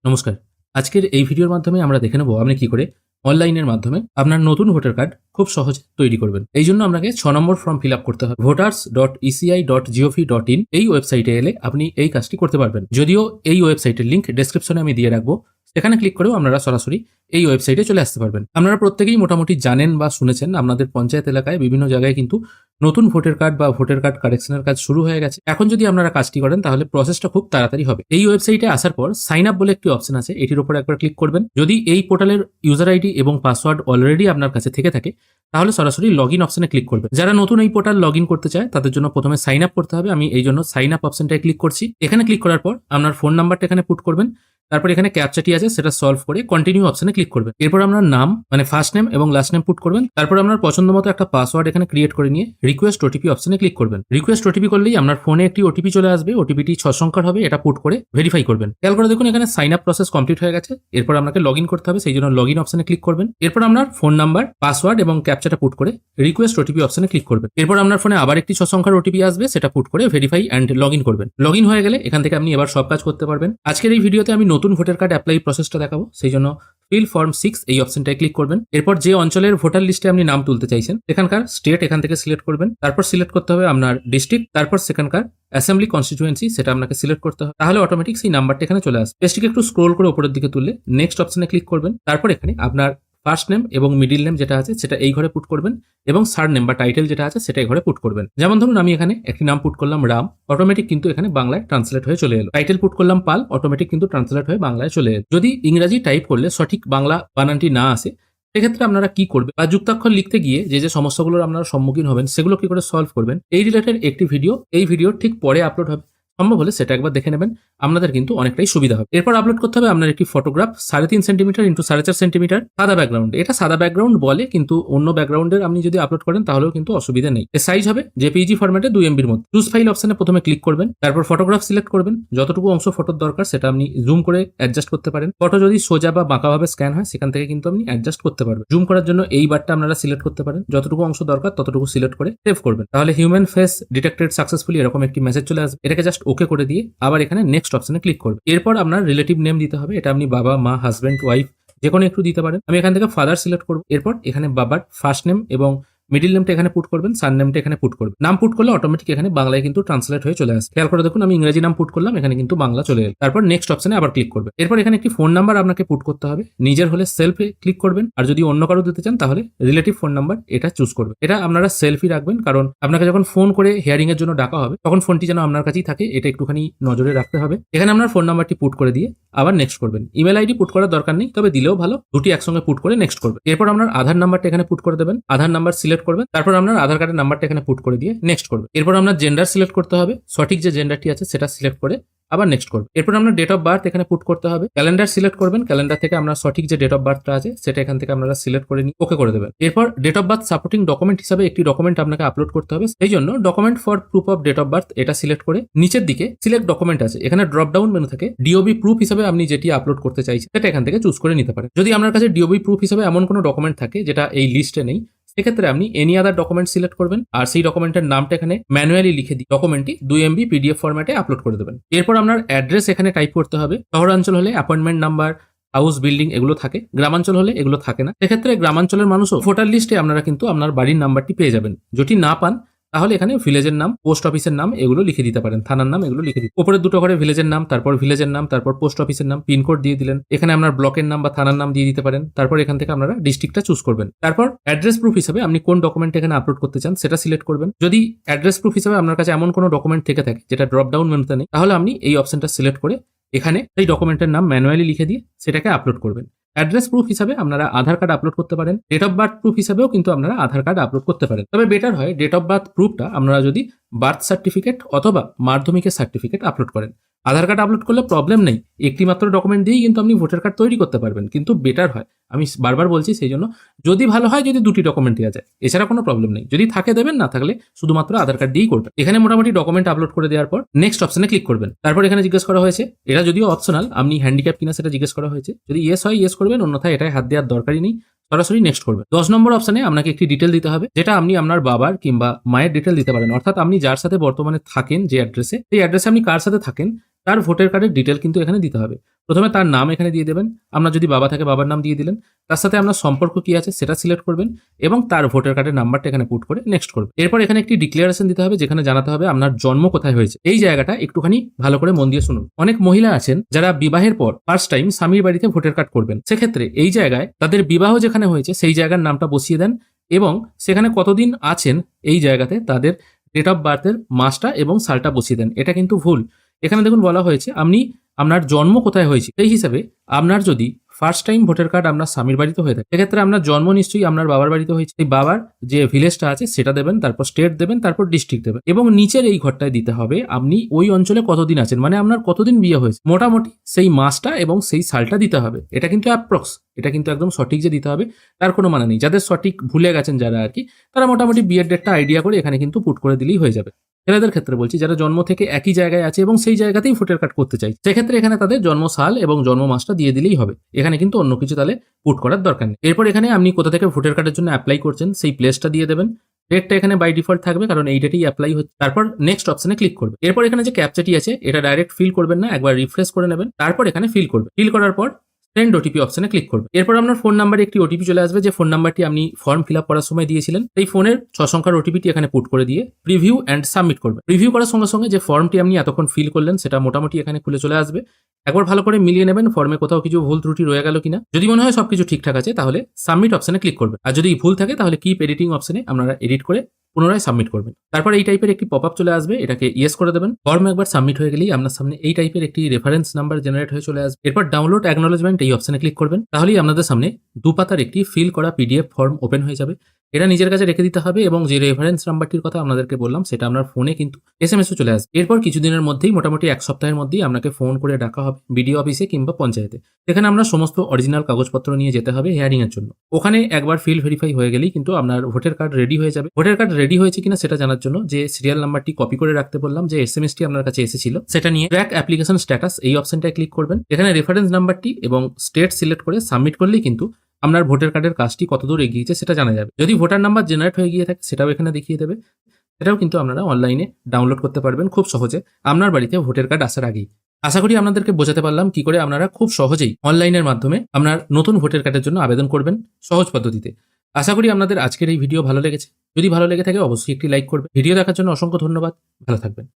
নমস্কার। আজকের এই ভিডিওর মাধ্যমে আমরা দেখে নেব আপনি কি করে অনলাইনের মাধ্যমে আপনার নতুন ভোটার কার্ড খুব সহজে তৈরি করবেন। এই জন্য আপনাকে 6 নম্বর ফর্ম ফিল আপ করতে হবে। voters.eci.gov.in এই ওয়েবসাইটে এলে আপনি এই কাজটি করতে পারবেন। যদিও এই ওয়েবসাইটের লিংক ডেসক্রিপশনে আমি দিয়ে রাখবো, সেখানে ক্লিক করেও আপনারা সরাসরি এই ওয়েবসাইটে চলে আসতে পারবেন। আপনারা প্রত্যেকেই মোটামুটি জানেন বা শুনেছেন আপনাদের পঞ্চায়েত এলাকায় বিভিন্ন জায়গায় কিন্তু নতুন ভোটার কার্ড বা ভোটার কার্ড কারেকশনের কাজ শুরু হয়ে গেছে। এখন যদি আপনারা কাজটি করেন তাহলে প্রসেসটা খুব তাড়াতাড়ি হবে। এই ওয়েবসাইটে আসার পর সাইন আপ বলে একটি অপশন আছে, এটির উপর একবার ক্লিক করবেন। যদি এই পোর্টালের ইউজার আইডি এবং পাসওয়ার্ড অলরেডি আপনার কাছে থেকে থাকে তাহলে সরাসরি লগ ইন অপশনে ক্লিক করবেন। যারা নতুন এই পোর্টাল লগ ইন করতে চায় তাদের জন্য প্রথমে সাইন আপ করতে হবে। আমি এই জন্য সাইন আপ অপশনটায় ক্লিক করছি। এখানে ক্লিক করার পর আপনার ফোন নাম্বারটা এখানে পুট করবেন। তারপর এখানে ক্যাপচাটি আছে সেটা সলভ করে কন্টিনিউ অপশনে ক্লিক করবেন। এরপর আপনার নাম মানে ফার্স্ট নেম এবং লাস্ট নেম পুট করবেন। তারপর আপনার পছন্দ মতো একটা পাসওয়ার্ড এখানে ক্রিয়েট করে নিয়ে রিকোয়েস্ট ওটিপি অপশনে ক্লিক করবেন। রিকোয়েস্ট ওটিপি করলেই আপনার ফোনে একটি ওটিপি চলে আসবে। ওটিপিটি 6 সংখ্যার হবে, এটা পুট করে ভেরিফাই করবেন। খেয়াল করে দেখুন এখানে সাইন আপ প্রসেস কমপ্লিট হয়ে গেছে। এরপর আপনাকে লগ ইন করতে হবে, সেই জন্য লগ ইন অপশনে ক্লিক করবেন। এরপর আপনার ফোন নাম্বার, পাসওয়ার্ড এবং ক্যাপচাটা পুট করে রিকোয়েস্ট ওটিপি অপশনে ক্লিক করবেন। এরপর আপনার ফোনে আবার একটি 6 সংখ্যার ওটিপি আসবে, সেটা পুট করে ভেরিফাই অ্যান্ড লগ ইন করবেন। লগ ইন হয়ে গেলে এখান থেকে আপনি এবার সব কাজ করতে পারবেন। আজকের এই ভিডিওতে আমি নতুন ভোটার কার্ড অ্যাপ্লাই প্রসেসটা দেখাবো, সেই জন্য ফিল ফর্ম 6 এই অপশনটায় ক্লিক করবেন। এরপর যে অঞ্চলের ভোটার লিস্টে আপনি নাম তুলতে চাইছেন এখানকার স্টেট এখান থেকে সিলেক্ট করবেন। তারপর সিলেক্ট করতে হবে আপনার ডিস্ট্রিক্ট, তারপর সেখানকার অ্যাসেম্বলি কনস্টিটিউয়েন্সি সেটা আপনাকে সিলেক্ট করতে হবে। তাহলে অটোমেটিক সেই নাম্বারটা এখানে চলে আসবে। পেজটিকে একটু স্ক্রোল করে উপরের দিকে তুললে নেক্সট অপশনে ক্লিক করবেন। তারপর এখানে আপনার ফার্স্ট নেম এবং মিডিল নেম যেটা আছে সেটা এই ঘরে পুট করবেন এবং সার্ড নেম বা টাইটেল যেটা আছে সেটা এই ঘরে পুট করবেন। যেমন ধরুন আমি এখানে একটি নাম পুট করলাম রাম, অটোমেটিক কিন্তু এখানে বাংলায় ট্রান্সলেট হয়ে চলে এলো। টাইটেল পুট করলাম পাল, অটোমেটিক কিন্তু ট্রান্সলেট হয়ে বাংলায় চলে এলো। যদি ইংরাজি টাইপ করলে সঠিক বাংলা বানানটি না আসে সেক্ষেত্রে আপনারা কি করবেন বা যুক্তাক্ষর লিখতে গিয়ে যে সমস্যাগুলোর আপনারা সম্মুখীন হবেন সেগুলো কি করে সলভ করবেন এই রিলেটেড একটি ভিডিও এই ভিডিওর ঠিক পরে আপলোড হবে। সম্ভব হলে সেটা একবার দেখে নেবেন, আপনাদের কিন্তু অনেকটাই সুবিধা হবে। এরপর আপলোড করতে হবে আপনার একটি ফটোগ্রাফ 3.5 সেন্টিমিটার ইন্টু 4.5 সেন্টিমিটার সাদা ব্যাকগ্রাউন্ড। এটা সাদা ব্যাকগ্রাউন্ড বলে, কিন্তু অন্য ব্যাকগ্রাউন্ডের আপনি যদি আপলোড করেন তাহলেও কিন্তু অসুবিধা নেই। এর সাইজ হবে জেপিইজি ফরম্যাটে 2 MB মধ্যে। চুজ ফাইল অপশনে প্রথমে ক্লিক করবেন, তারপর ফটোগ্রাফ সিলেক্ট করবেন। যতটুকু অংশ ফটোর দরকার সেটা আপনি জুম করে অ্যাডজাস্ট করতে পারেন। ফটো যদি সোজা বা বাঁকাভাবে স্ক্যান হয় সেখান থেকে কিন্তু আপনি অ্যাডজাস্ট করতে পারবেন। জুম করার জন্য এই বারটা আপনারা সিলেক্ট করতে পারেন। যতটুকু অংশ দরকার ততটুকু সিলেক্ট করে সেভ করবেন। তাহলে হিউম্যান ফেস ডিটেক্টেড সাকসেসফুলি এরকম একটি মেসেজ চলে আসবে। এটাকে জাস্ট ওকে করে দিয়ে আবার এখানে নেক্সট অপশনে ক্লিক করবেন। এরপর আপনার রিলেটিভ নেম দিতে হবে। এটা আপনি বাবা, মা, হাজব্যান্ড, ওয়াইফ যে কোনো একটু দিতে পারেন। আমি এখান থেকে ফাদার সিলেক্ট করব। এরপর এখানে বাবার ফার্স্ট নেম এবং মিডিল নেমটা এখানে পুট করবেন, সার নেমটা এখানে পুট করবেন। নাম পুট করলে অটোমেটিক এখানে বাংলায় কিন্তু ট্রান্সলেট হয়ে চলে আসবে। খেয়াল করে দেখুন আমি ইংরেজি নাম পুট করলাম, এখানে কিন্তু বাংলা চলে এলো। তারপর নেক্সট অপশনে আবার ক্লিক করবেন। এরপর এখানে একটি ফোন নাম্বার আপনাকে পুট করতে হবে। নিজের হলে সেলফে ক্লিক করবেন, আর যদি অন্য কারো দিতে চান তাহলে রিলেটিভ ফোন নাম্বার এটা চুজ করবেন। এটা আপনারা সেলফি রাখবেন, কারণ আপনাকে যখন ফোন করে হিয়ারিং এর জন্য ডাকা হবে তখন ফোনটি যেন আপনার কাছেই থাকে, এটা একটুখানি নজরে রাখতে হবে। এখানে আপনার ফোন নাম্বারটি পুট করে দিয়ে আবার নেক্সট করবেন। ইমেল আইডি পুট করার দরকার নেই, তবে দিলেও ভালো। দুটি একসঙ্গে পুট করে নেক্সট করবেন। এরপর আপনার আধার নাম্বারটা এখানে পুট করে দেবেন। আধার নাম্বার সিলেক্ট করবেন, তারপর আপনার আধার কার্ডের নাম্বারটা এখানে পুট করে দিয়ে নেক্সট করবেন। এরপর আপনার জেন্ডার সিলেক্ট করতে হবে, সঠিক যে জেন্ডারটি আছে সেটা সিলেক্ট করে আবার নেক্সট করবেন। এরপর আপনার ডেট অফ বার্থ এখানে পুট করতে হবে। ক্যালেন্ডার সিলেক্ট করবেন, ক্যালেন্ডার থেকে আপনার সঠিক যে ডেট অফ বার্থটা আছে সেটা এখান থেকে আপনারা সিলেক্ট করে নিয়ে ওকে করে দেবেন। এরপর date of birth supporting document হিসাবে একটি ডকুমেন্ট আপনাকে আপলোড করতে হবে। এই জন্য document for proof of date of birth এটা সিলেক্ট করে নিচের দিকে সিলেক্ট ডকুমেন্ট আছে, এখানে ড্রপ ডাউন মেনু থেকে ডিওবি প্রুফ হিসাবে আপনি যেটি আপলোড করতে চাইছেন সেটা এখান থেকে চুজ করে নিতে পারেন। যদি আপনার কাছে ডিওবি প্রুফ হিসাবে এমন কোনো ডকুমেন্ট থাকে যেটা এই লিস্টে নেই সেক্ষেত্রে আপনি এনি আদার ডকুমেন্ট সিলেক্ট করবেন, আর সেই ডকুমেন্টের নামটা এখানে ম্যানুয়ালি লিখে দিয়ে ডকুমেন্টটি 2 MB PDF ফরম্যাটে আপলোড করে দেবেন। এরপর আপনার অ্যাড্রেস এখানে টাইপ করতে হবে। শহরাঞ্চল হলে অ্যাপয়েন্টমেন্ট নাম্বার, হাউস, বিল্ডিং এগুলো থাকে। গ্রামাঞ্চল হলে এগুলো থাকে না। সেক্ষেত্রে গ্রামাঞ্চলের মানুষও ভোটার লিস্টে আপনারা কিন্তু আপনার বাড়ির নাম্বারটি পেয়ে যাবেন। যদি না পান তাহলে এখানে ভিলেজের নাম, পোস্ট অফিসের নাম এগুলো লিখে দিতে পারেন, থানার নাম এগুলো লিখে দিতে। উপরের দুটো ঘরে ভিলেজের নাম, তারপর ভিলেজের নাম, তারপর পোস্ট অফিসের নাম, পিনকোড দিয়ে দিলেন। এখানে আপনার ব্লকের নাম বা থানার নাম দিয়ে দিতে পারেন। তারপর এখান থেকে আপনারা ডিস্ট্রিক্টটা চুজ করবেন। তারপর অ্যাড্রেস প্রুফ হিসেবে আপনি কোন ডকুমেন্ট এখানে আপলোড করতে চান সেটা সিলেক্ট করবেন। যদি অ্যাড্রেস প্রুফ হিসেবে আপনার কাছে এমন কোনো ডকুমেন্ট থেকে থাকে যেটা ড্রপ ডাউন মেনুতে নেই তাহলে আপনি এই অপশনটা সিলেক্ট করে এখানে এই ডকুমেন্টের নাম ম্যানুয়ালি লিখে দিয়ে সেটাকে আপলোড করবেন। অ্যাড্রেস প্রুফ হিসাবে আপনারা আধার কার্ড আপলোড করতে পারেন। ডেট অফ বার্থ প্রুফ হিসাবেও কিন্তু আপনারা আধার কার্ড আপলোড করতে পারেন। তবে বেটার হয় ডেট অফ বার্থ প্রুফটা আপনারা যদি বার্থ সার্টিফিকেট অথবা মাধ্যমিকের সার্টিফিকেট আপলোড করেন। আধার কার্ড আপলোড করলে প্রবলেম নেই, একটি মাত্র ডকুমেন্ট দিয়েই কিন্তু আপনি ভোটার কার্ড তৈরি করতে পারবেন, কিন্তু বেটার হয়, আমি বারবার বলছি সেই জন্য যদি ভালো হয় যদি দুটি ডকুমেন্ট দেওয়া যায়, এছাড়া কোনো প্রবলেম নেই। যদি থাকে দেবেন, না থাকলে শুধুমাত্র আধার কার্ড দিয়েই করবেন। এখানে মোটামুটি ডকুমেন্ট আপলোড করে দেওয়ার পর নেক্সট অপশনে ক্লিক করবেন। তারপর এখানে জিজ্ঞেস করা হয়েছে, এটা যদিও অপশনাল, আপনি হ্যান্ডিক্যাপ কিনা সেটা জিজ্ঞেস করা হয়েছে। যদি ইয়েস হয় ইয়েস করবেন, অন্যথায় এটাই হাত দেওয়ার দরকারই নেই, সরাসরি নেক্সট করবেন। 10 নম্বর অপশনে আপনাকে একটি ডিটেল দিতে হবে, যেটা আপনি আপনার বাবার কিংবা মায়ের ডিটেল দিতে পারেন। অর্থাৎ আপনি যার সাথে বর্তমানে থাকেন যে অ্যাড্রেসে, সেই অ্যাড্রেসে আপনি কার সাথে থাকেন তার ভোটার কার্ডের ডিটেল কিন্তু এখানে দিতে হবে। প্রথমে তার নাম এখানে দিয়ে দেবেন, আপনার যদি বাবা থাকে বাবার নাম দিয়ে দিলেন, তার সাথে আপনার সম্পর্ক কি আছে সেটা সিলেক্ট করবেন এবং তার ভোটার কার্ডের নাম্বারটা এখানে পুট করে নেক্সট করবেন। এরপর এখানে একটি ডিক্লারেশন দিতে হবে যেখানে জানাতে হবে আপনার জন্ম কোথায় হয়েছে। এই জায়গাটা একটুখানি ভালো করে মন দিয়ে শুনুন। অনেক মহিলা আছেন যারা বিবাহের পর ফার্স্ট টাইম স্বামীর বাড়িতে ভোটার কার্ড করবেন, সেক্ষেত্রে এই জায়গায় তাদের বিবাহ যেখানে হয়েছে সেই জায়গার নামটা বসিয়ে দেন এবং সেখানে কতদিন আছেন এই জায়গাতে তাদের ডেট অফ বার্থের মাসটা এবং সালটা বসিয়ে দেন। এটা কিন্তু ভুল। এখানে দেখুন বলা হয়েছে আপনি আপনার জন্ম কোথায় হয়েছে সেই হিসাবে আপনার যদি ফার্স্ট টাইম ভোটার কার্ড আপনার স্বামীর বাড়িতে হয়ে থাকে সেক্ষেত্রে আপনার জন্ম নিশ্চয়ই আপনার বাবার বাড়িতে হয়েছে, এই বাবার যে ভিলেজটা আছে সেটা দেবেন, তারপর স্টেট দেবেন, তারপর ডিস্ট্রিক্ট দেবেন এবং নিচের এই ঘরটায় দিতে হবে আপনি ওই অঞ্চলে কতদিন আছেন, মানে আপনার কতদিন বিয়ে হয়েছে মোটামুটি সেই মাসটা এবং সেই সালটা দিতে হবে। এটা কিন্তু অ্যাপ্রক্স, এটা কিন্তু একদম সঠিক যে দিতে হবে তার কোনো মানে নেই। যাদের সঠিক ভুলে গেছেন যারা আর কি, তারা মোটামুটি বিয়ের ডেটটা আইডিয়া করে এখানে কিন্তু পুট করে দিলেই হয়ে যাবে। ছেলেদের ক্ষেত্রে বলছি যারা জন্ম থেকে একই জায়গায় আছে এবং সেই জায়গাতেই ভোটার কার্ড করতে চাই, সেক্ষেত্রে এখানে তাদের জন্ম সাল এবং জন্ম মাসটা দিয়ে দিলেই হবে। এখানে কিন্তু অন্য কিছু তাহলে পুট করার দরকার নেই। এরপর এখানে আপনি কোথা থেকে ভোটার কার্ডের জন্য অ্যাপ্লাই করছেন সেই প্লেসটা দিয়ে দেবেন। ডেটটা এখানে বাই ডিফল্ট থাকবে কারণ এই ডেটেই অ্যাপ্লাই হচ্ছে। তারপর নেক্সট অপশনে ক্লিক করবে। এরপর এখানে যে ক্যাপচাটি আছে এটা ডাইরেক্ট ফিল করবেন না, একবার রিফ্রেশ করে নেবেন, তারপর এখানে ফিল করবে। ফিল করার পর সেন্ড ওটিপি অপশনে ক্লিক করবে। এরপর আপনার ফোন নাম্বারে একটি ওটিপি চলে আসবে, যে ফোন নাম্বারটি আপনি ফর্ম ফিল আপ করার সময় দিয়েছিলেন সেই ফোনের 6 সংখ্যার ওটিপিটি এখানে পুট করে দিয়ে প্রিভিউ অ্যান্ড সাবমিট করবে। প্রিভিউ করার সঙ্গে সঙ্গে যে ফর্মটি আপনি এতক্ষণ ফিল করলেন সেটা মোটামুটি এখানে খুলে চলে আসবে। একবার ভালো করে মিলিয়ে নেবেন ফর্মে কোথাও কিছু ভুল ত্রুটি রয়ে গেল কিনা। যদি মনে হয় সবকিছু ঠিকঠাক আছে তাহলে সাবমিট অপশনে ক্লিক করবে, আর যদি ভুল থাকে তাহলে কিপ এডিটিং অপশনে আপনারা এডিট করে পুনরায় সাবমিট করবেন। তারপর এই টাইপের একটি পপ আপ চলে আসবে, এটাকে ইয়েস করে দেবেন। ফর্ম একবার সাবমিট হয়ে গেলেই আপনার সামনে এই টাইপের একটি রেফারেন্স নাম্বার জেনারেট হয়ে চলে আসবে। এরপর ডাউনলোড অ্যাকনোলেজমেন্ট এই অপশনে ক্লিক করবেন, তাহলেই আপনাদের সামনে 2 পাতার একটি ফিল করা পিডিএফ ফর্ম ওপেন হয়ে যাবে। এটা নিজের কাছে রেখে দিতে হবে এবং যে রেফারেন্স নাম্বারটির কথা আপনাদেরকে বললাম সেটা আপনার ফোনে কিন্তু এসএমএসও চলে আসবে। এরপর কিছুদিনের মধ্যেই মোটামুটি 1 সপ্তাহের মধ্যেই আপনাকে ফোন করে ডাকা হবে বিডিও অফিসে কিংবা পঞ্চায়েতে। সেখানে আমরা সমস্ত অরিজিনাল কাগজপত্র নিয়ে যেতে হবে হিয়ারিং এর জন্য। ওখানে একবার ফিল ভেরিফাই হয়ে গেলেই কিন্তু আপনার ভোটার কার্ড রেডি হয়ে যাবে। ভোটার কার্ড রেডি হয়েছে কিনা সেটা জানার জন্য যে সিরিয়াল নাম্বারটি কপি করে রাখতে বললাম, যে এসএমএসটি আপনার কাছে এসেছিল, সেটা নিয়ে ট্র্যাক অ্যাপ্লিকেশন স্ট্যাটাস এই অপশনটায় ক্লিক করবেন। এখানে রেফারেন্স নাম্বারটি এবং স্টেট সিলেক্ট করে সাবমিট করলেই কিন্তু আপনার ভোটার কার্ডের কাজটি কতদূর এগিয়েছে সেটা জানা যাবে। যদি ভোটার নাম্বার জেনারেট হয়ে গিয়ে থাকে সেটাও এখানে দেখিয়ে দেবে। সেটাও কিন্তু আপনারা অনলাইনে ডাউনলোড করতে পারবেন খুব সহজে আপনার বাড়িতে ভোটার কার্ড আসার আগেই। আশা করি আপনাদেরকে বোঝাতে পারলাম কি করে আপনারা খুব সহজেই অনলাইনের মাধ্যমে আপনার নতুন ভোটার কার্ডের জন্য আবেদন করবেন সহজ পদ্ধতিতে। আশা করি আপনাদের আজকের এই ভিডিও ভালো লেগেছে। যদি ভালো লেগে থাকে অবশ্যই একটি লাইক করবেন। ভিডিও দেখার জন্য অসংখ্য ধন্যবাদ। ভালো থাকবেন।